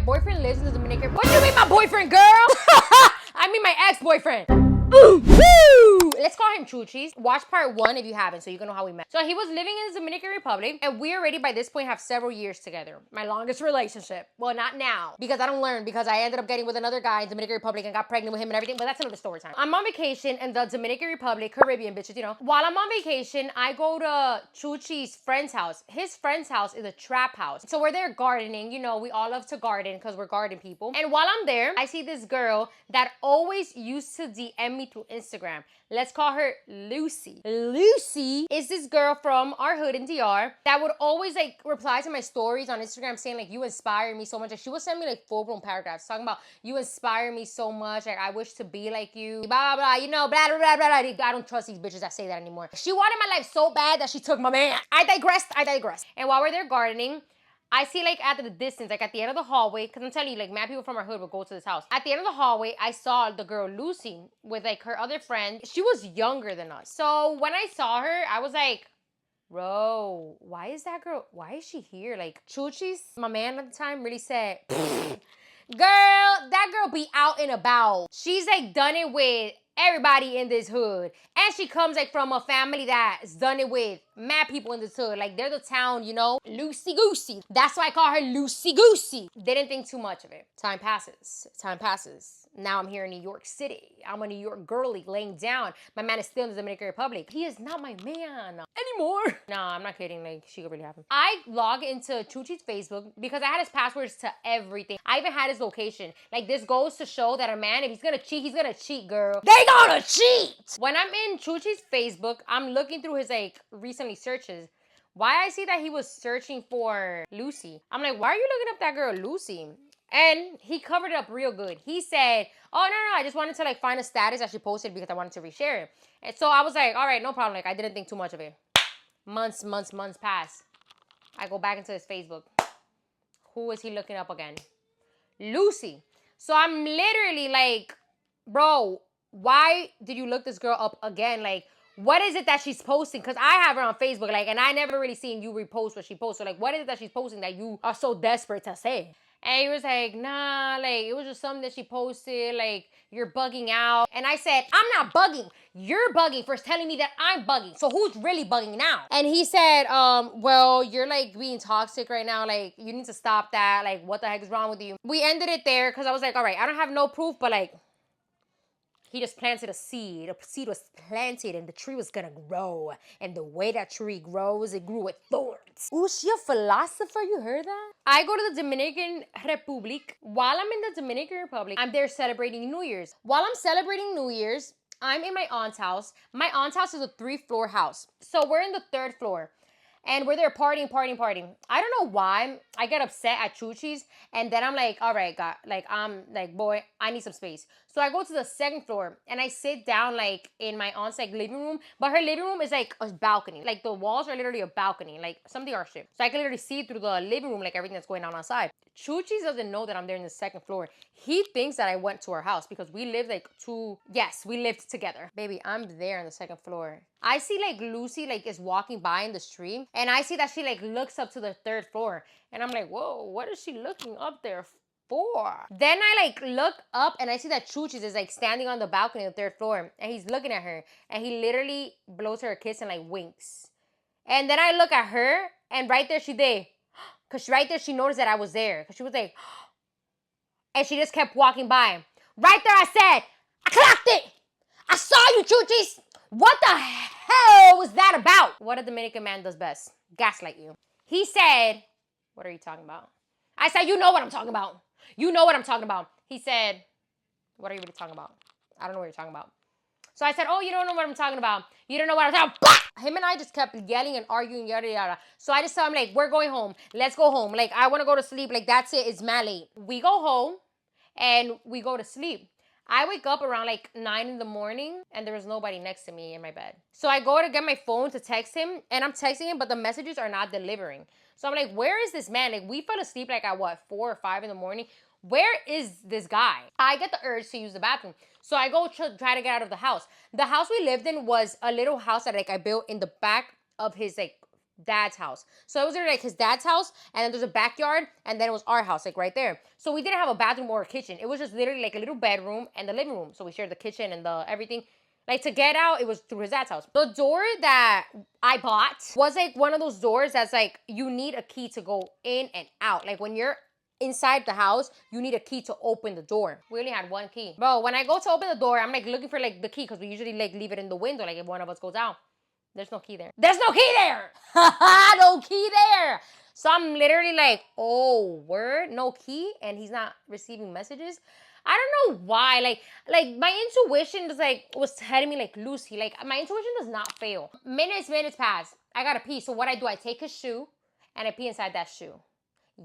boyfriend lives in the Dominican. What do you mean my boyfriend, girl? I mean my ex-boyfriend. Woo! Let's call him Chuchis. Watch part 1 if you haven't, so you can know how we met. So he was living in the Dominican Republic, and we already by this point have several years together. My longest relationship. Well, not now, because I don't learn, because I ended up getting with another guy in the Dominican Republic and got pregnant with him and everything, but that's another story time. I'm on vacation in the Dominican Republic, Caribbean, bitches, you know. While I'm on vacation, I go to Chuchi's friend's house. His friend's house is a trap house. So we're there gardening, you know, we all love to garden because we're garden people. And while I'm there, I see this girl that always used to DM me through Instagram. Let's call her Lucy. Lucy is this girl from our hood in DR that would always like reply to my stories on Instagram saying like, you inspire me so much. Like she would send me like full-blown paragraphs talking about, you inspire me so much. Like I wish to be like you. Blah, blah, blah, you know, blah, blah, blah, blah. I don't trust these bitches that say that anymore. She wanted my life so bad that she took my man. I digress. And while we're there gardening, I see like at the distance, like at the end of the hallway, because I'm telling you, like mad people from our hood would go to this house. At the end of the hallway, I saw the girl Lucy with like her other friend. She was younger than us. So when I saw her, I was like, bro, why is why is she here? Like Chuchis, my man at the time, really said, girl, that girl be out and about. She's like done it with everybody in this hood. And she comes like from a family that's done it with mad people in this hood. Like they're the town, you know, Loosey Goosey. That's why I call her Loosey Goosey. Didn't think too much of it. Time passes. Now I'm here in New York City. I'm a New York girly laying down. My man is still in the Dominican Republic. He is not my man anymore. Nah, I'm not kidding. Like, she could really have him. I log into Chuchi's Facebook because I had his passwords to everything. I even had his location. Like, this goes to show that a man, if he's gonna cheat, he's gonna cheat, girl. They gonna cheat! When I'm in Chuchi's Facebook, I'm looking through his, like, recently searches. Why I see that he was searching for Lucy. I'm like, why are you looking up that girl Lucy? And he covered it up real good. He said, oh, no, I just wanted to like find a status that she posted because I wanted to reshare it. And so I was like, all right, no problem. Like I didn't think too much of it. Months pass. I go back into his Facebook. Who is he looking up again? Lucy. So I'm literally like, bro, why did you look this girl up again? Like, what is it that she's posting? Because I have her on Facebook, like, and I never really seen you repost what she posts. So like, what is it that she's posting that you are so desperate to say? And he was like, nah, like, it was just something that she posted, like, you're bugging out. And I said, I'm not bugging. You're bugging for telling me that I'm bugging. So who's really bugging now? And he said, well, you're, like, being toxic right now. Like, you need to stop that. Like, what the heck is wrong with you? We ended it there because I was like, all right, I don't have no proof, but, like, he just planted a seed. A seed was planted and the tree was gonna grow. And the way that tree grows, it grew with thorns. Ooh, she a philosopher, you heard that? I go to the Dominican Republic. While I'm in the Dominican Republic, I'm there celebrating New Year's. While I'm celebrating New Year's, I'm in my aunt's house. My aunt's house is a 3-floor house. So we're in the 3rd floor. And we're there partying. I don't know why I get upset at Chuchi's. And then I'm like, all right, God, like, I'm like, boy, I need some space. So I go to the 2nd floor and I sit down like in my aunt's like living room. But her living room is like a balcony. Like the walls are literally a balcony, like something or shit. So I can literally see through the living room, like everything that's going on outside. Chuchi's doesn't know that I'm there in the 2nd floor. He thinks that I went to her house because we lived like we lived together. Baby, I'm there on the 2nd floor. I see like Lucy like is walking by in the street and I see that she like looks up to the 3rd floor and I'm like, whoa, what is she looking up there for? Then I like look up and I see that Chuchis is like standing on the balcony of the 3rd floor and he's looking at her and he literally blows her a kiss and like winks. And then I look at her and right there she did. Because right there she noticed that I was there. Because she was like, and she just kept walking by. Right there I said, I clocked it. I saw you, Chuchis. What the hell was that about? What a Dominican man does best. Gaslight you. He said, what are you talking about? I said, you know what I'm talking about. You know what I'm talking about. He said, what are you really talking about? I don't know what you're talking about. So I said, oh, you don't know what I'm talking about. You don't know what I'm talking about. Him and I just kept yelling and arguing, yada, yada. So I just told him, like, we're going home. Let's go home. Like, I want to go to sleep. Like, that's it. It's mad late. We go home and we go to sleep. I wake up around like 9 in the morning and there was nobody next to me in my bed. So I go to get my phone to text him and I'm texting him, but the messages are not delivering. So I'm like, where is this man? Like, we fell asleep like at what, 4 or 5 in the morning? Where is this guy? I get the urge to use the bathroom. So I go try to get out of the house. The house we lived in was a little house that like I built in the back of his like dad's house. So it was literally like his dad's house, and then there's a backyard, and then it was our house, like right there. So we didn't have a bathroom or a kitchen. It was just literally like a little bedroom and the living room. So we shared the kitchen and the everything. Like to get out, it was through his dad's house. The door that I bought was like one of those doors that's like you need a key to go in and out. Like when you're inside the house, you need a key to open the door. We only had one key. Bro, when I go to open the door, I'm like looking for like the key because we usually like leave it in the window, like if one of us goes out. There's no key there. There's no key there! No key there! So I'm literally like, oh, word? No key? And he's not receiving messages? I don't know why. Like my intuition was telling me like, Lucy, like my intuition does not fail. Minutes pass. I gotta pee. So what I do, I take his shoe and I pee inside that shoe.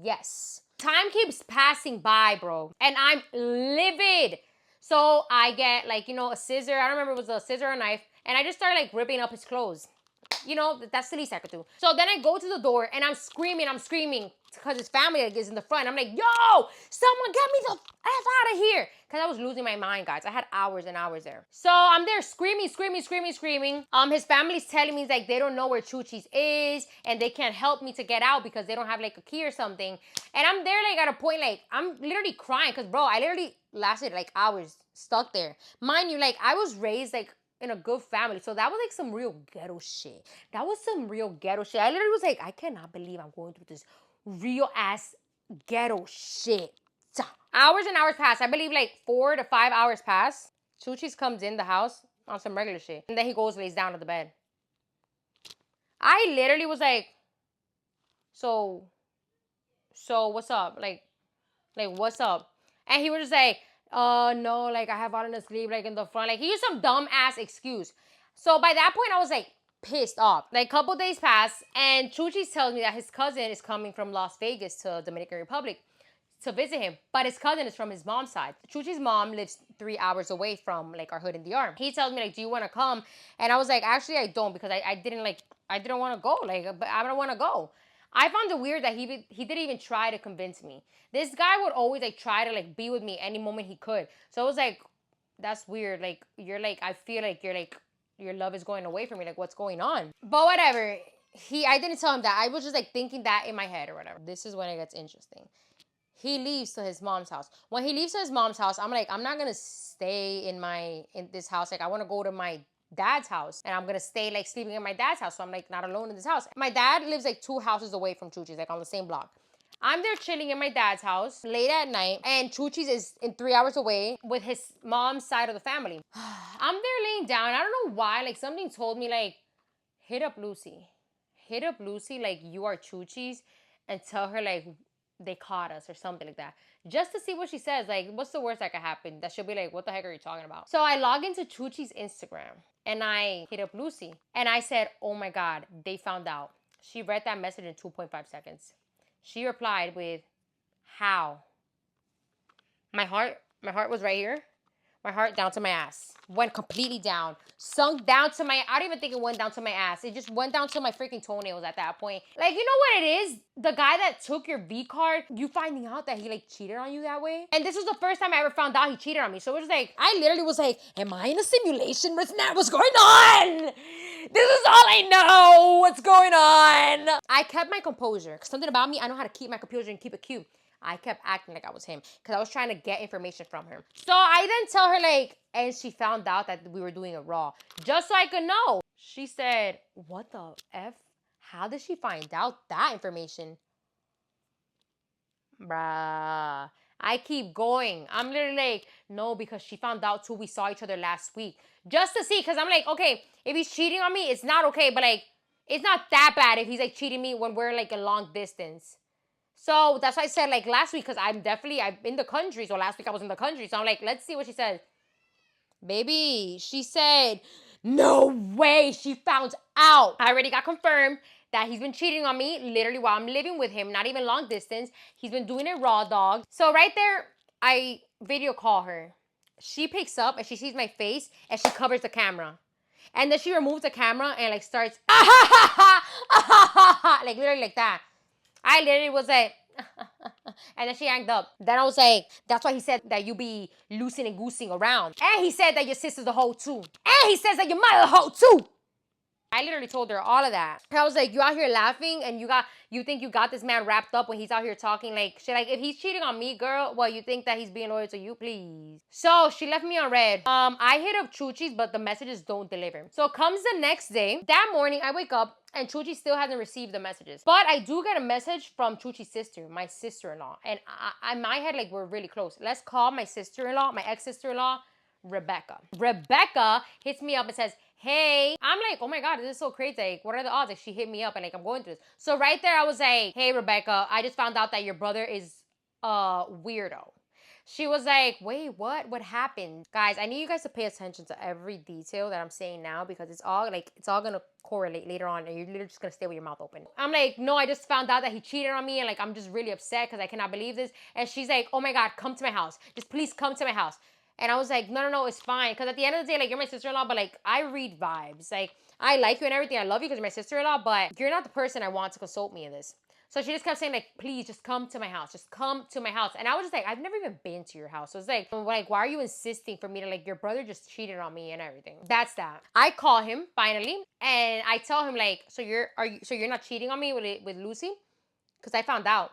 Yes. Time keeps passing by, bro. And I'm livid. So I get like, you know, a scissor. I don't remember if it was a scissor or a knife. And I just started like ripping up his clothes. You know, that's the least I could do. So then I go to the door and I'm screaming because his family is in the front. I'm like, yo, someone get me the F out of here. Because I was losing my mind, guys. I had hours and hours there. So I'm there screaming. His family's telling me like they don't know where Chuchi's is and they can't help me to get out because they don't have like a key or something. And I'm there like at a point like I'm literally crying because, bro, I literally lasted like hours stuck there. Mind you, like I was raised like in a good family. So that was like some real ghetto shit. I literally was like, I cannot believe I'm going through this real ass ghetto shit. Hours and hours pass. I believe like 4 to 5 hours pass. Chuchis comes in the house on some regular shit. And then he goes lays down on the bed. I literally was like, so what's up? Like what's up? And he was just like, no, like I have fallen asleep like in the front. Like he used some dumb ass excuse. So by that point I was like pissed off. Like a couple days pass and Chuchis tells me that his cousin is coming from Las Vegas to Dominican Republic to visit him. But his cousin is from his mom's side. Chuchi's mom lives 3 hours away from like our hood in DR. He tells me like, do you want to come? And I was like, actually I don't because I didn't want to go. Like, but I don't want to go. I found it weird that he didn't even try to convince me. This guy would always like try to like be with me any moment he could. So it was like, that's weird. Like you're like, I feel like you're like, your love is going away from me. Like what's going on? But whatever. I didn't tell him that. I was just like thinking that in my head or whatever. This is when it gets interesting. He leaves to his mom's house. When he leaves to his mom's house, I'm like, I'm not gonna stay in this house. Like I want to go to my dad's house and I'm gonna stay like sleeping in my dad's house. So I'm like not alone in this house. My dad lives like 2 houses away from Chuchi's, like on the same block. I'm there chilling in my dad's house late at night and Chuchi's is in 3 hours away with his mom's side of the family. I'm there laying down. I don't know why. Like something told me like, hit up Lucy, like you are Chuchi's and tell her like they caught us or something like that. Just to see what she says. Like, what's the worst that could happen? That she'll be like, what the heck are you talking about? So I log into Chuchi's Instagram and I hit up Lucy. And I said, oh my God, they found out. She read that message in 2.5 seconds. She replied with, how? My heart was right here. My heart down to my ass. Went completely down. Sunk down to my... I don't even think it went down to my ass. It just went down to my freaking toenails at that point. Like, you know what it is? The guy that took your V card, you finding out that he, like, cheated on you that way? And this was the first time I ever found out he cheated on me. So it was like... I literally was like, am I in a simulation? What's going on? This is all I know. What's going on? I kept my composure. Because something about me, I know how to keep my composure and keep it cute. I kept acting like I was him because I was trying to get information from her. So I then tell her like, and she found out that we were doing it raw just so I could know. She said, what the F? How did she find out that information? Bruh. I keep going. I'm literally like, no, because she found out too. We saw each other last week just to see. Because I'm like, okay, if he's cheating on me, it's not okay. But like, it's not that bad if he's like cheating me when we're like a long distance. So that's why I said like last week, because I'm in the country. So last week I was in the country. So I'm like, let's see what she said. Baby, she said, no way, she found out. I already got confirmed that he's been cheating on me literally while I'm living with him, not even long distance. He's been doing it raw, dog. So right there, I video call her. She picks up and she sees my face and she covers the camera. And then she removes the camera and like starts, like literally like that. I literally was like, and then she hanged up. Then I was like, that's why he said that you be loosing and goosing around. And he said that your sister's a hoe too. And he says that your mother's a hoe too. I literally told her all of that. I was like, you out here laughing and you think you got this man wrapped up when he's out here talking like shit. Like, if he's cheating on me, girl, well, you think that he's being loyal to you, please. So she left me on red. I hit up Chuchi's, but the messages don't deliver. So comes the next day. That morning, I wake up and Chuchi still hasn't received the messages. But I do get a message from Chuchi's sister, my sister-in-law. And in my head, like, we're really close. Let's call my sister-in-law, my ex-sister-in-law, Rebecca. Rebecca hits me up and says, hey. I'm like, oh my God, this is so crazy. Like, what are the odds? Like, she hit me up and like, I'm going through this. So right there, I was like, hey, Rebecca, I just found out that your brother is a weirdo. She was like, wait, what? What happened? Guys, I need you guys to pay attention to every detail that I'm saying now because it's all gonna correlate later on and you're literally just gonna stay with your mouth open. I'm like, no, I just found out that he cheated on me and like, I'm just really upset because I cannot believe this. And she's like, oh my God, come to my house. Just please come to my house. And I was like, no, it's fine. Because at the end of the day, like, you're my sister-in-law, but like, I read vibes. Like, I like you and everything. I love you because you're my sister-in-law, but you're not the person I want to consult me in this. So she just kept saying, like, please just come to my house. Just come to my house. And I was just like, I've never even been to your house. So it's like, why are you insisting for me to, like, your brother just cheated on me and everything? That's that. I call him finally and I tell him, like, so you're not cheating on me with Lucy? Because I found out.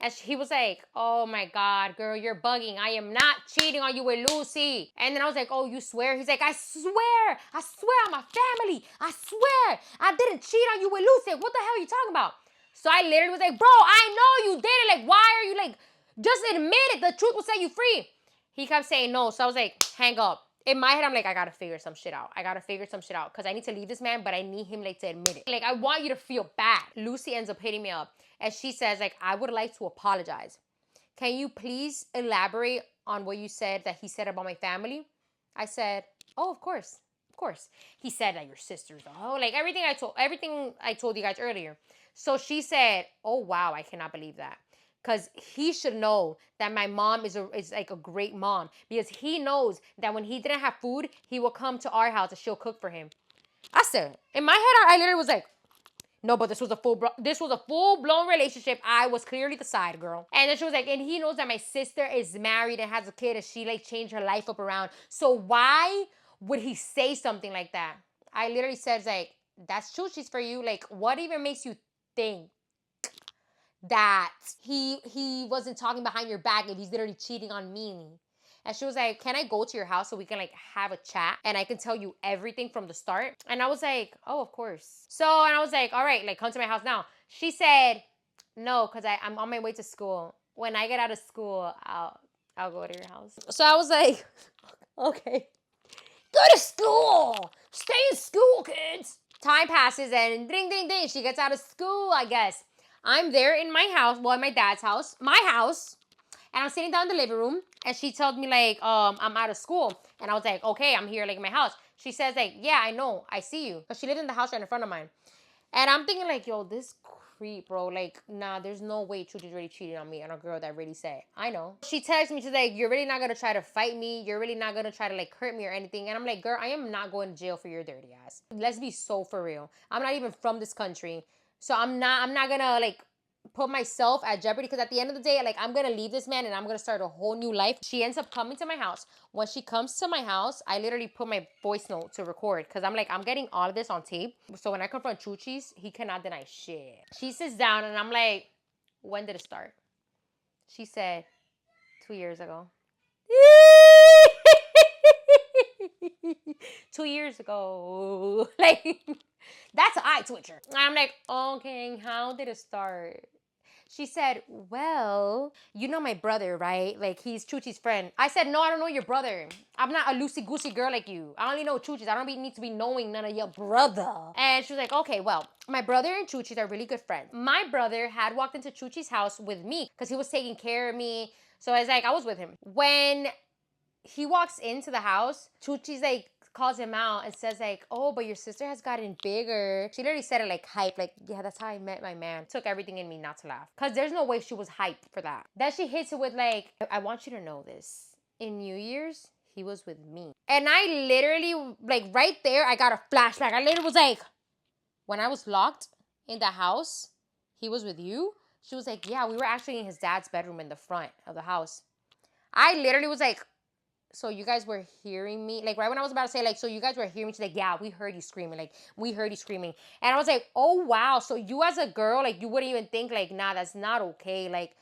And he was like, oh my God, girl, you're bugging. I am not cheating on you with Lucy. And then I was like, oh, you swear? He's like, I swear on my family. I swear I didn't cheat on you with Lucy. What the hell are you talking about? So I literally was like, bro, I know you did it. Like, why are you like, just admit it. The truth will set you free. He kept saying no. So I was like, hang up. In my head, I'm like, I gotta figure some shit out. Because I need to leave this man, but I need him like to admit it. Like, I want you to feel bad. Lucy ends up hitting me up. And she says, like, I would like to apologize. Can you please elaborate on what you said that he said about my family? I said, oh, of course. Of course. He said that your sister's a hoe. Like, everything I told you guys earlier. So she said, oh, wow, I cannot believe that. Because he should know that my mom is like a great mom. Because he knows that when he didn't have food, he will come to our house and she'll cook for him. I said, in my head, I literally was like, no, but this was a full-blown relationship. I was clearly the side girl. And then she was like, and he knows that my sister is married and has a kid and she like changed her life up around. So why would he say something like that? I literally said, like, that's true. She's for you. Like, what even makes you think that he wasn't talking behind your back if he's literally cheating on me? And she was like, can I go to your house so we can like have a chat and I can tell you everything from the start? And I was like, oh, of course. So, and I was like, all right, like come to my house now. She said, no, because I'm on my way to school. When I get out of school, I'll go to your house. So I was like, okay. Go to school. Stay in school, kids. Time passes and ding, ding, ding. She gets out of school, I guess. I'm there in my house, well, in my dad's house, my house. And I'm sitting down in the living room and she told me like, I'm out of school. And I was like, okay, I'm here like in my house. She says like, yeah, I know, I see you. But she lived in the house right in front of mine. And I'm thinking like, yo, this creep, bro. Like, nah, there's no way Chuchi's really cheating on me on a girl that really said, I know. She texts me, she's like, you're really not gonna try to fight me. You're really not gonna try to like hurt me or anything. And I'm like, girl, I am not going to jail for your dirty ass. Let's be so for real. I'm not even from this country. So I'm not gonna like put myself at jeopardy because at the end of the day, like, I'm gonna leave this man and I'm gonna start a whole new life. She ends up coming to my house. When she comes to my house, I literally put my voice note to record because I'm like, I'm getting all of this on tape. So when I confront Chuchi's, he cannot deny shit. She sits down and I'm like, when did it start? She said, 2 years ago. 2 years ago. Like, that's an eye twitcher. I'm like, okay, how did it start? She said, well, you know my brother, right? Like, he's Chuchi's friend. I said, no, I don't know your brother. I'm not a loosey-goosey girl like you. I only know Chuchi's. I don't need to be knowing none of your brother. And she was like, okay, well, my brother and Chuchi's are really good friends. My brother had walked into Chuchi's house with me because he was taking care of me. So I was like, I was with him. When he walks into the house, Chuchi's like, calls him out and says like, oh, but your sister has gotten bigger. She literally said it like hype, like, yeah, that's how I met my man. Took everything in me not to laugh. Because there's no way she was hyped for that. Then she hits it with like, I want you to know this. In New Year's, he was with me. And I literally, like right there, I got a flashback. I literally was like, when I was locked in the house, he was with you? She was like, yeah, we were actually in his dad's bedroom in the front of the house. I literally was like, so you guys were hearing me? Like, right when I was about to say, like, so you guys were hearing me, she's like, yeah, we heard you screaming. Like, we heard you screaming. And I was like, oh, wow. So you as a girl, like, you wouldn't even think, like, nah, that's not okay. Like,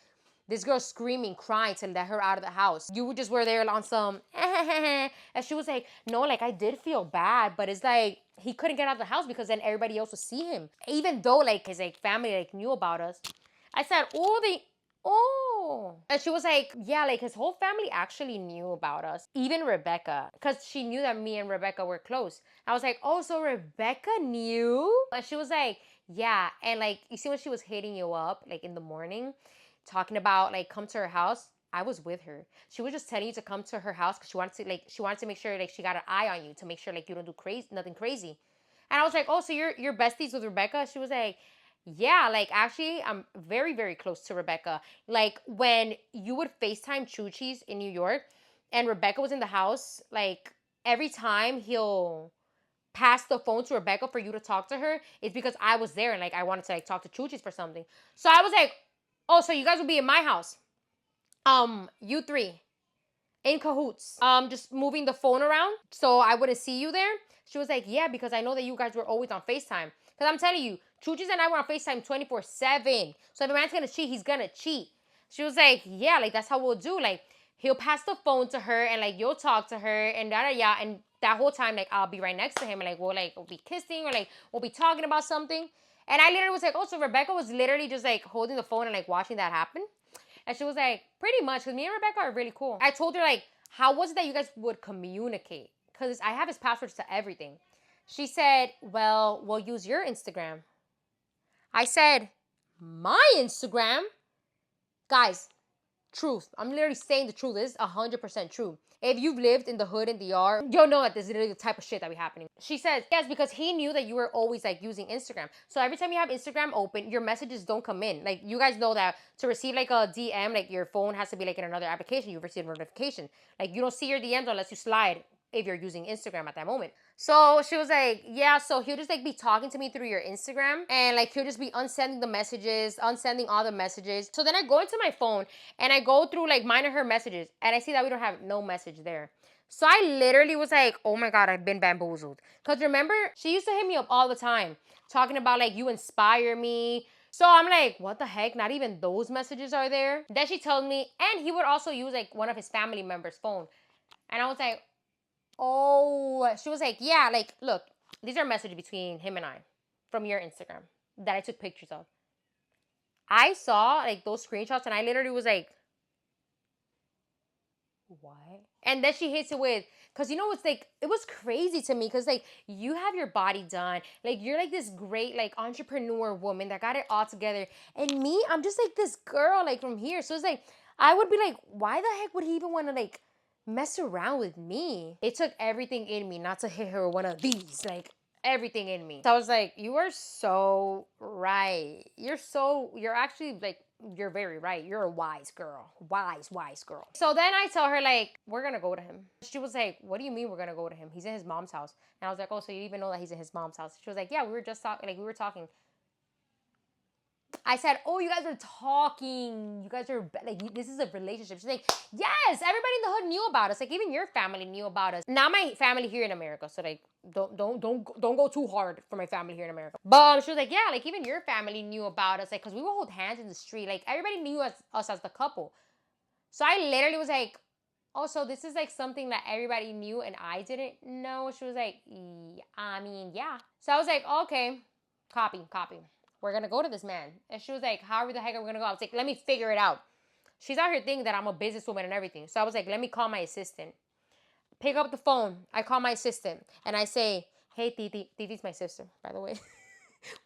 this girl screaming, crying to let her out of the house. You just were there on some, and she was like, no, like, I did feel bad, but it's like, he couldn't get out of the house because then everybody else would see him. Even though, like, his, like, family, like, knew about us. I said, oh. And she was like, yeah, like, his whole family actually knew about us. Even Rebecca, because she knew that me and Rebecca were close. I was like, oh, so Rebecca knew? And she was like, yeah. And, like, you see when she was hitting you up, like, in the morning, talking about, like, come to her house, I was with her. She was just telling you to come to her house because she wanted to make sure, like, she got an eye on you to make sure, like, you don't do nothing crazy. And I was like, oh, so you're besties with Rebecca? She was like, yeah, like, actually, I'm very, very close to Rebecca. Like, when you would FaceTime Chuchi's in New York and Rebecca was in the house, like, every time he'll pass the phone to Rebecca for you to talk to her, it's because I was there and, like, I wanted to, like, talk to Chuchi's for something. So I was like, oh, so you guys will be in my house. You three in cahoots. Just moving the phone around so I wouldn't see you there. She was like, yeah, because I know that you guys were always on FaceTime. Because I'm telling you, Chuchis and I were on FaceTime 24/7. So if a man's gonna cheat, he's gonna cheat. She was like, yeah, like, that's how we'll do. Like, he'll pass the phone to her and, like, you'll talk to her and da. And that whole time, like, I'll be right next to him and, like, we'll be kissing or, like, we'll be talking about something. And I literally was like, oh, so Rebecca was literally just, like, holding the phone and, like, watching that happen. And she was like, pretty much, because me and Rebecca are really cool. I told her, like, how was it that you guys would communicate? Because I have his passwords to everything. She said, well, we'll use your Instagram. I said, my Instagram? Guys, truth. I'm literally saying the truth. This is 100% true. If you've lived in the hood in the yard, you'll know that this is literally the type of shit that be happening. She says, yes, because he knew that you were always, like, using Instagram. So every time you have Instagram open, your messages don't come in. Like, you guys know that to receive, like, a DM, like, your phone has to be, like, in another application. You receive a notification. Like, you don't see your DMs unless you slide if you're using Instagram at that moment. So she was like, yeah, so he'll just, like, be talking to me through your Instagram and, like, he'll just be unsending the messages, unsending all the messages. So then I go into my phone and I go through, like, mine and her messages and I see that we don't have no message there. So I literally was like, oh my God, I've been bamboozled. Because remember, she used to hit me up all the time talking about, like, you inspire me. So I'm like, what the heck? Not even those messages are there. Then she told me, and he would also use, like, one of his family members' phone. And I was like, oh, she was like, yeah, like, look, these are messages between him and I from your Instagram that I took pictures of. I saw, like, those screenshots and I literally was like, what? And then she hits it with, because, you know, it's like, it was crazy to me because, like, you have your body done. Like, you're, like, this great, like, entrepreneur woman that got it all together. And me, I'm just, like, this girl, like, from here. So it's like, I would be like, why the heck would he even want to, like, mess around with me? It took everything in me not to hit her with one of these, like, everything in me. So I was like, you are so right. You're actually, like, you're very right. You're a wise girl. Wise girl. So then I tell her, like, we're gonna go to him. She was like, what do you mean we're gonna go to him? He's in his mom's house. And I was like, oh, so you even know that he's in his mom's house? She was like, yeah, we were just talking, like, we were talking. I said, oh, you guys are talking. You guys are, like, this is a relationship. She's like, yes, everybody in the hood knew about us. Like, even your family knew about us. Not my family here in America. So, like, don't go too hard for my family here in America. But she was like, yeah, like, even your family knew about us. Like, because we would hold hands in the street. Like, everybody knew us as the couple. So I literally was like, oh, so this is, like, something that everybody knew and I didn't know? She was like, I mean, yeah. So I was like, okay, copy. We're going to go to this man. And she was like, how the heck are we going to go? I was like, let me figure it out. She's out here thinking that I'm a businesswoman and everything. So I was like, let me call my assistant. Pick up the phone. I call my assistant. And I say, hey, Titi. Titi's my sister, by the way.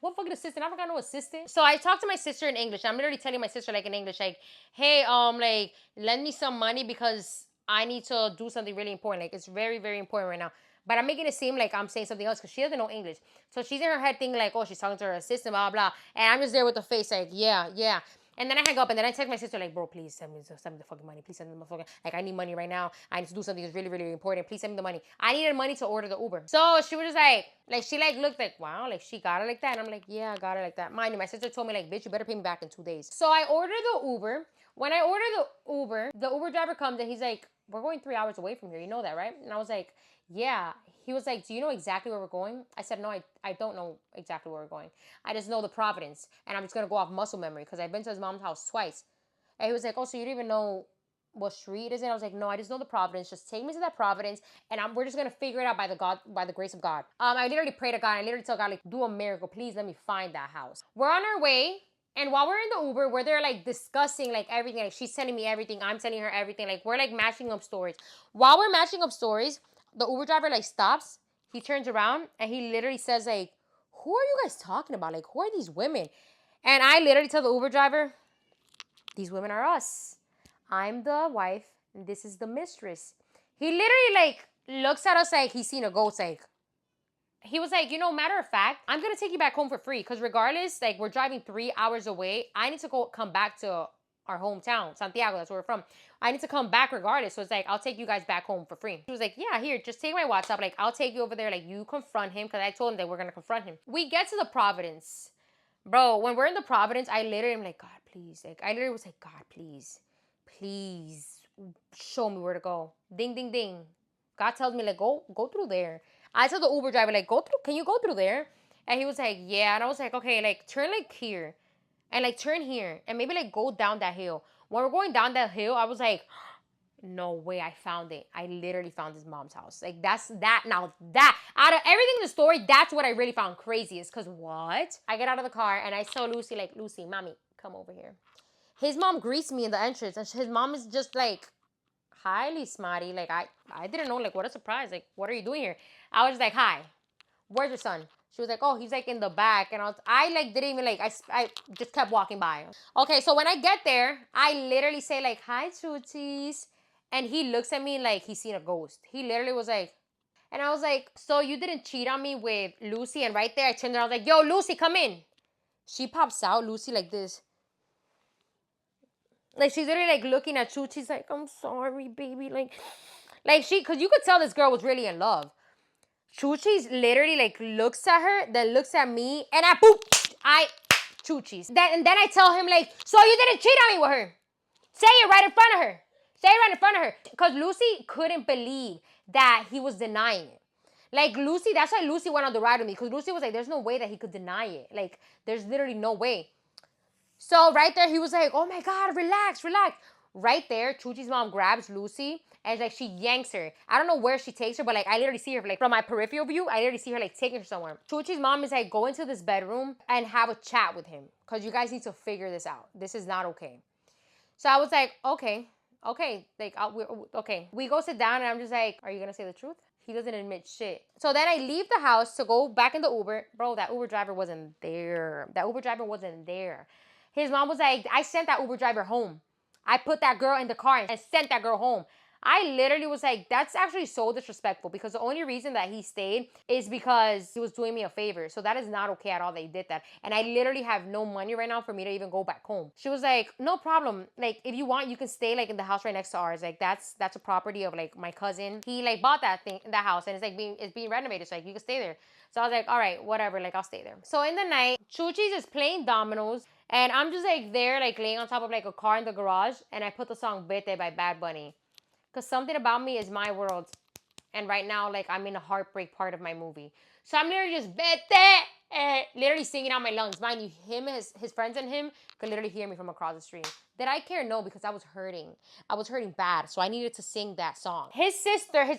What fucking assistant? I forgot no assistant. So I talked to my sister in English. I'm literally telling my sister, like, in English, like, hey, like, lend me some money because I need to do something really important. Like, it's very, very important right now. But I'm making it seem like I'm saying something else because she doesn't know English. So she's in her head thinking, like, oh, she's talking to her assistant, blah, blah. And I'm just there with the face, like, yeah. And then I hang up and then I text my sister, like, bro, please send me the fucking money. Please send me the fucking, like, I need money right now. I need to do something that's really, really important. Please send me the money. I needed money to order the Uber. So she was just like, she, like, looked like, wow, like, she got it like that. And I'm like, yeah, I got it like that. Mind you, my sister told me, like, bitch, you better pay me back in 2 days. So I ordered the Uber. When I ordered the Uber driver comes and he's like, we're going 3 hours away from here. You know that, right? And I was like, yeah. He was like, do you know exactly where we're going? I said, no, I don't know exactly where we're going. I just know the Providence. And I'm just going to go off muscle memory because I've been to his mom's house twice. And he was like, oh, so you don't even know what street it is in? I was like, no, I just know the Providence. Just take me to that Providence, and we're just gonna figure it out by the grace of God. I literally prayed to God. I literally tell God, like, do a miracle, please let me find that house. We're on our way, and while we're in the Uber, where they're like discussing like everything, like she's telling me everything, I'm telling her everything, like we're like matching up stories. While we're matching up stories, the Uber driver like stops. He turns around and he literally says like, "Who are you guys talking about? Like, who are these women?" And I literally tell the Uber driver, "These women are us. I'm the wife, and this is the mistress." He literally like looks at us like he's seen a ghost. Like, he was like, matter of fact, I'm gonna take you back home for free because regardless, like we're driving 3 hours away. I need to come back to our hometown, Santiago. That's where we're from. I need to come back regardless. So it's like, I'll take you guys back home for free. He was like, yeah, here, just take my WhatsApp. Like, I'll take you over there. Like, you confront him because I told him that we're gonna confront him. We get to the Providence. Bro, when we're in the Providence, I literally am like, God, please. Like, I literally was like, God, please, please show me where to go. Ding, ding, ding. God tells me, like, go through there. I tell the Uber driver, like, can you go through there? And he was like, yeah. And I was like, okay, like, turn, like, here. And, like, turn here. And maybe, like, go down that hill. When we're going down that hill, I was like, no way, I found it. I literally found his mom's house. Like, that's that. Now, that, out of everything in the story, that's what I really found craziest. Because what? I get out of the car, and I tell Lucy, like, Lucy, mommy, come over here. His mom greets me in the entrance, and his mom is just like, hi, Lismati. Like, I didn't know, like, what a surprise. Like, what are you doing here? I was just like, hi, where's your son? She was like, oh, he's like in the back. And I like didn't even like, I just kept walking by. Okay, so when I get there, I literally say like, hi, Tooties. And he looks at me like he's seen a ghost. He literally was like, and I was like, so you didn't cheat on me with Lucy? And right there, I turned around, I was like, yo, Lucy, come in. She pops out, Lucy, like this. Like, she's literally like looking at Chooch. She's like, I'm sorry, baby. Like because you could tell this girl was really in love. Chuchi's literally like looks at her, then looks at me, and Chuchi's. And then I tell him like, so you didn't cheat on me with her? Say it right in front of her. Say it right in front of her. Because Lucy couldn't believe that he was denying it. Like, Lucy, that's why Lucy went on the ride with me. Because Lucy was like, there's no way that he could deny it. Like, there's literally no way. So right there, he was like, oh my God, relax, relax. Right there, Chuchi's mom grabs Lucy and like she yanks her. I don't know where she takes her, but like I literally see her like from my peripheral view. I literally see her like taking her somewhere. Chuchi's mom is like, go into this bedroom and have a chat with him because you guys need to figure this out. This is not okay. So I was like, okay, like okay. We go sit down and I'm just like, are you gonna say the truth? He doesn't admit shit. So then I leave the house to go back in the Uber. Bro, that Uber driver wasn't there. His mom was like, I sent that Uber driver home. I put that girl in the car and sent that girl home. I literally was like, that's actually so disrespectful because the only reason that he stayed is because he was doing me a favor. So that is not okay at all that he did that. And I literally have no money right now for me to even go back home. She was like, no problem. Like, if you want, you can stay like in the house right next to ours. Like, that's a property of like my cousin. He like bought that house and it's like being renovated. So like you can stay there. So I was like, all right, whatever. Like, I'll stay there. So in the night, Chuchi's is playing dominoes. And I'm just like there, like laying on top of like a car in the garage. And I put the song Vete by Bad Bunny. Because something about me is my world. And right now, like, I'm in a heartbreak part of my movie. So I'm literally just Vete, literally singing out my lungs. Mind you, his friends and him could literally hear me from across the street. Did I care? No, because I was hurting. I was hurting bad. So I needed to sing that song. His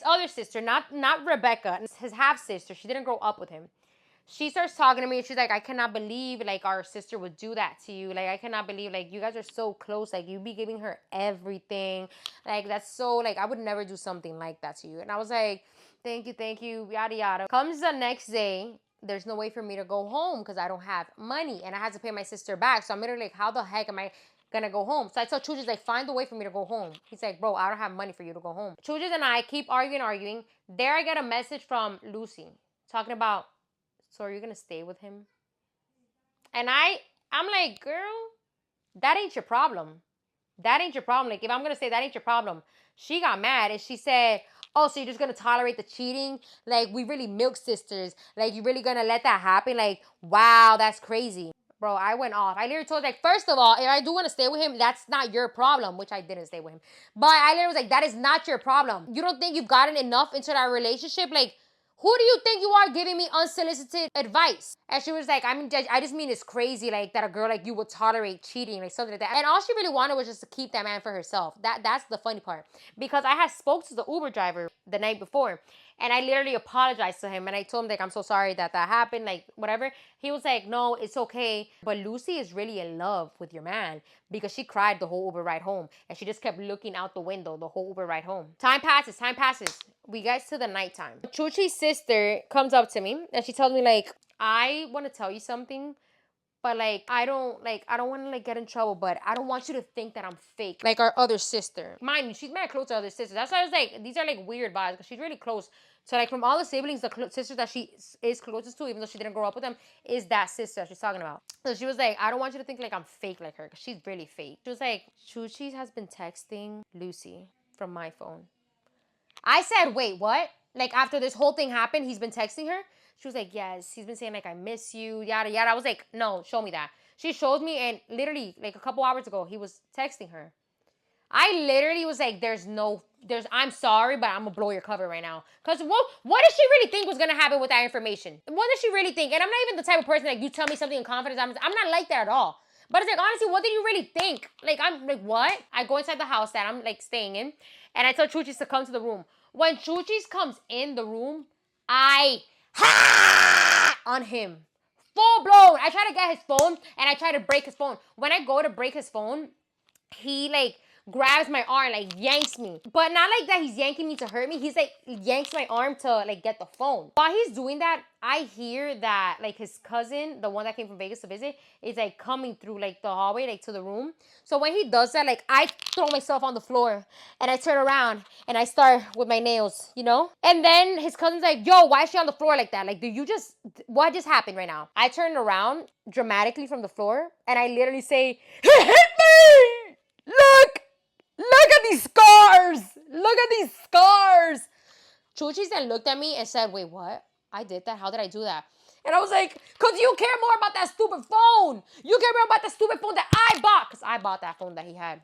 other sister, not Rebecca, his half-sister, she didn't grow up with him. She starts talking to me and she's like, I cannot believe like our sister would do that to you. Like, I cannot believe like you guys are so close. Like, you be giving her everything. Like, that's so like, I would never do something like that to you. And I was like, thank you, yada, yada. Comes the next day, there's no way for me to go home because I don't have money and I had to pay my sister back. So I'm literally like, how the heck am I gonna go home? So I tell Chujas, like, find a way for me to go home. He's like, bro, I don't have money for you to go home. Chujas and I keep arguing. There I get a message from Lucy talking about, so are you gonna stay with him? And I'm like, girl, that ain't your problem. That ain't your problem. Like, if I'm gonna say that ain't your problem, she got mad and she said, oh, so you're just gonna tolerate the cheating? Like, we really milk sisters. Like, you really gonna let that happen? Like, wow, that's crazy. Bro, I went off. I literally told her, like, first of all, if I do want to stay with him, that's not your problem, which I didn't stay with him. But I literally was like, that is not your problem. You don't think you've gotten enough into that relationship? Like, who do you think you are giving me unsolicited advice? And she was like, I just mean it's crazy, like, that a girl like you would tolerate cheating, like, something like that. And all she really wanted was just to keep that man for herself. That's the funny part. Because I had spoke to the Uber driver the night before, and I literally apologized to him, and I told him, like, I'm so sorry that happened, like, whatever. He was like, no, it's okay. But Lucy is really in love with your man, because she cried the whole Uber ride home, and she just kept looking out the window the whole Uber ride home. Time passes. We get to the nighttime. Chuchi's sister comes up to me, and she tells me, like, I want to tell you something, but, like, I don't want to, like, get in trouble, but I don't want you to think that I'm fake, like our other sister. Mind you, she's mad close to her other sisters. That's why I was like, these are, like, weird vibes, because she's really close. So, like, from all the siblings, the sisters that she is closest to, even though she didn't grow up with them, is that sister she's talking about. So she was like, I don't want you to think, like, I'm fake like her, because she's really fake. She was like, Chuchi has been texting Lucy from my phone. I said, wait, what? Like, after this whole thing happened, he's been texting her? She was like, yes. He's been saying, like, I miss you, yada, yada. I was like, no, show me that. She showed me, and literally, like, a couple hours ago, he was texting her. I literally was like, I'm sorry, but I'm going to blow your cover right now. Because what did she really think was going to happen with that information? What did she really think? And I'm not even the type of person, like, you tell me something in confidence. I'm not like that at all. But it's like, honestly, what did you really think? Like, I'm like, what? I go inside the house that I'm, like, staying in, and I tell Chuchis to come to the room. When Chuchis comes in the room, I on him. Full blown. I try to get his phone, and I try to break his phone. When I go to break his phone, he, like, grabs my arm, like, yanks me. But not like that he's yanking me to hurt me. He's, like, yanks my arm to, like, get the phone. While he's doing that, I hear that, like, his cousin, the one that came from Vegas to visit, is, like, coming through, like, the hallway, like, to the room. So when he does that, like, I throw myself on the floor, and I turn around, and I start with my nails, you know? And then his cousin's like, yo, why is she on the floor like that? Like, what just happened right now? I turn around dramatically from the floor, and I literally say, he hit me! Look at these scars! Look at these scars! Chuchis then looked at me and said, wait, what? I did that? How did I do that? And I was like, because you care more about that stupid phone. You care more about the stupid phone that I bought. Because I bought that phone that he had.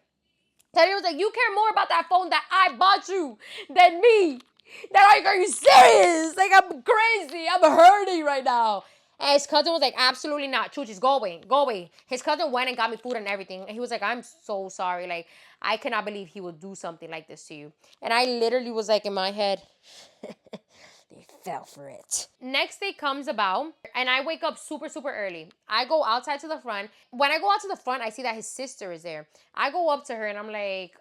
Teddy was like, you care more about that phone that I bought you than me. That, like, are you serious? Like, I'm crazy. I'm hurting right now. And his cousin was like, absolutely not. Chuchis, go away. Go away. His cousin went and got me food and everything. And he was like, I'm so sorry. Like, I cannot believe he would do something like this to you. And I literally was like, in my head, they fell for it. Next day comes about, and I wake up super, super early. I go outside to the front. When I go out to the front, I see that his sister is there. I go up to her, and I'm like,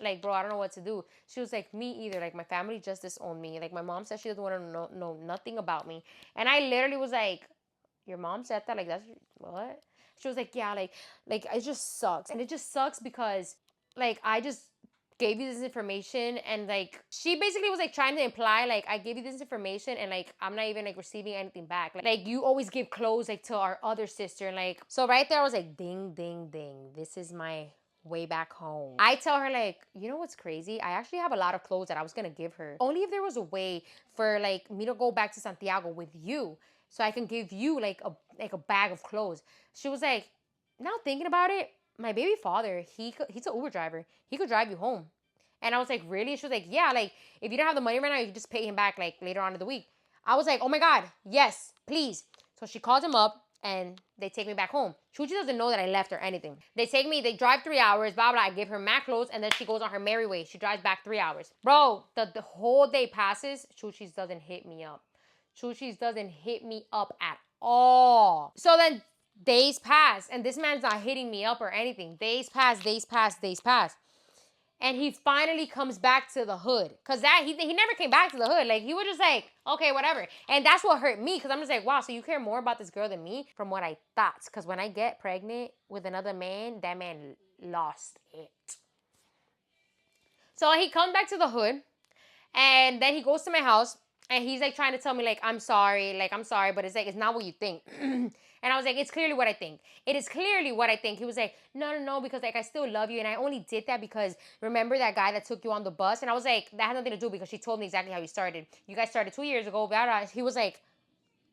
like, bro, I don't know what to do. She was like, me either. Like, my family just disowned me. Like, my mom said she doesn't want to know nothing about me. And I literally was like, your mom said that? Like, that's what? She was like, yeah, like it just sucks. And it just sucks because, like, I just gave you this information, and, like, she basically was, like, trying to imply, like, I gave you this information, and, like, I'm not even, like, receiving anything back. Like, you always give clothes, like, to our other sister, and, like, so right there I was like, ding, ding, ding. This is my way back home. I tell her, like, you know what's crazy? I actually have a lot of clothes that I was gonna give her. Only if there was a way for, like, me to go back to Santiago with you, so I can give you, like a bag of clothes. She was like, now thinking about it, my baby father, he's an Uber driver. He could drive you home. And I was like, really? She was like, yeah, like, if you don't have the money right now, you can just pay him back, like, later on in the week. I was like, oh my God, yes, please. So she called him up, and they take me back home. Chuchi doesn't know that I left or anything. They drive 3 hours, blah, blah. I give her mad clothes, and then she goes on her merry way. She drives back 3 hours. Bro, the whole day passes. Chuchi's doesn't hit me up. Chuchi's doesn't hit me up at all. So then days pass, and this man's not hitting me up or anything. Days pass. And he finally comes back to the hood. Because he never came back to the hood. Like, he was just like, okay, whatever. And that's what hurt me. Because I'm just like, wow, so you care more about this girl than me? From what I thought. Because when I get pregnant with another man, that man lost it. So he comes back to the hood. And then he goes to my house. And he's, like, trying to tell me, like, I'm sorry. But it's like, it's not what you think. And I was like, it's clearly what I think. It is clearly what I think. He was like, no, because, like, I still love you. And I only did that because, remember that guy that took you on the bus? And I was like, that had nothing to do, because she told me exactly how you started. You guys started 2 years ago. Blah, blah. He was like,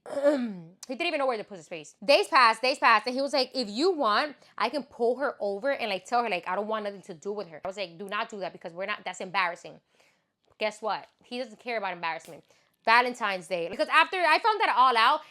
He didn't even know where to put his face. Days passed, and he was like, if you want, I can pull her over and like tell her like I don't want nothing to do with her. I was like, do not do that because that's embarrassing. Guess what? He doesn't care about embarrassment. Valentine's Day. Because after I found that all out,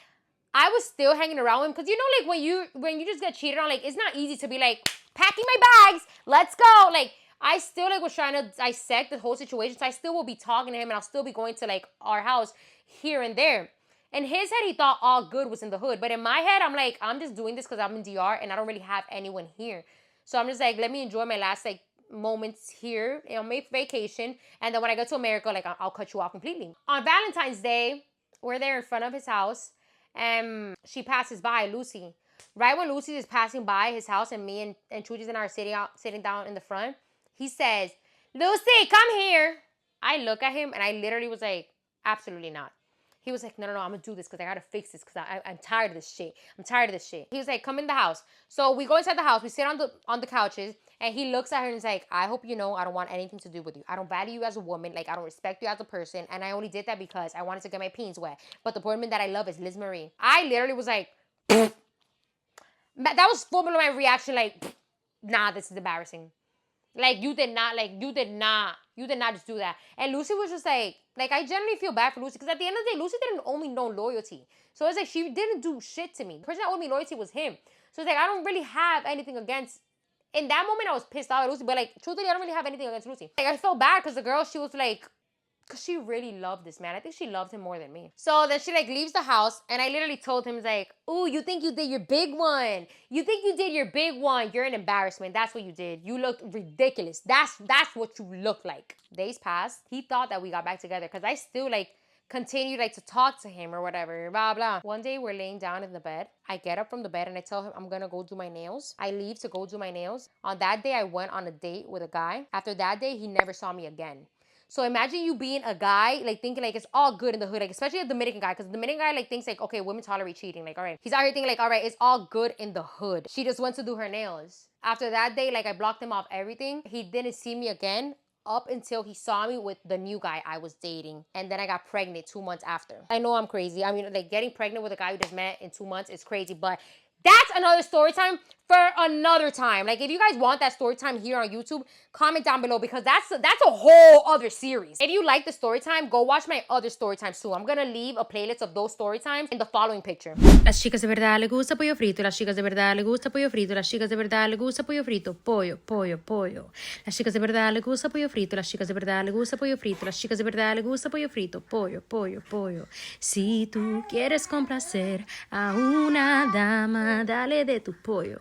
I was still hanging around with him. Because you know, like when you just get cheated on, like it's not easy to be like, packing my bags, let's go. Like I still like was trying to dissect the whole situation. So I still will be talking to him and I'll still be going to like our house here and there. In his head, he thought all good was in the hood. But in my head, I'm like, I'm just doing this because I'm in DR and I don't really have anyone here. So I'm just like, let me enjoy my last like moments here on my vacation. And then when I go to America, like I'll cut you off completely. On Valentine's Day, we're there in front of his house. And she passes by, Lucy. Right when Lucy is passing by his house and me and Chuchis and I are sitting down in the front, he says, Lucy, come here. I look at him and I literally was like, absolutely not. He was like, no, I'm going to do this because I got to fix this because I'm tired of this shit. He was like, come in the house. So we go inside the house. We sit on the couches and he looks at her and he's like, I hope you know I don't want anything to do with you. I don't value you as a woman. Like, I don't respect you as a person. And I only did that because I wanted to get my peens wet. But the woman that I love is Liz Marie. I literally was like, that was full blown my reaction. Like, nah, this is embarrassing. Like, you did not just do that. And Lucy was just like I generally feel bad for Lucy because at the end of the day, Lucy didn't owe me no loyalty. So it's like she didn't do shit to me. The person that owed me loyalty was him. So it's like I don't really have anything against. In that moment, I was pissed off at Lucy, but like truthfully, I don't really have anything against Lucy. Like I felt bad because the girl, she was like, because she really loved this man. I think she loved him more than me. So then she like leaves the house and I literally told him like, ooh, you think you did your big one. You think you did your big one. You're an embarrassment. That's what you did. You looked ridiculous. That's what you look like. Days passed. He thought that we got back together because I still like continued like to talk to him or whatever, blah, blah. One day we're laying down in the bed. I get up from the bed and I tell him I'm gonna go do my nails. I leave to go do my nails. On that day, I went on a date with a guy. After that day, he never saw me again. So imagine you being a guy, like thinking like it's all good in the hood, like especially a Dominican guy, because the Dominican guy like thinks like, okay, women tolerate cheating. Like, all right. He's out here thinking like, all right, it's all good in the hood. She just went to do her nails. After that day, like I blocked him off everything. He didn't see me again up until he saw me with the new guy I was dating. And then I got pregnant 2 months after. I know I'm crazy. I mean, like getting pregnant with a guy you just met in 2 months is crazy, but that's another story time for another time. Like, if you guys want that story time here on YouTube, comment down below because that's a whole other series. If you like the story time, go watch my other story times too. I'm gonna leave a playlist of those story times in the following picture. Las chicas de verdad le gusta pollo frito, las chicas de verdad le gusta pollo frito, las chicas de verdad le gusta pollo frito, pollo, pollo, pollo. Las chicas de verdad le gusta pollo frito, las chicas de verdad le gusta pollo frito, las chicas de verdad le gusta pollo frito, pollo, pollo, pollo. Si tú quieres complacer a una dama, dale de tu pollo.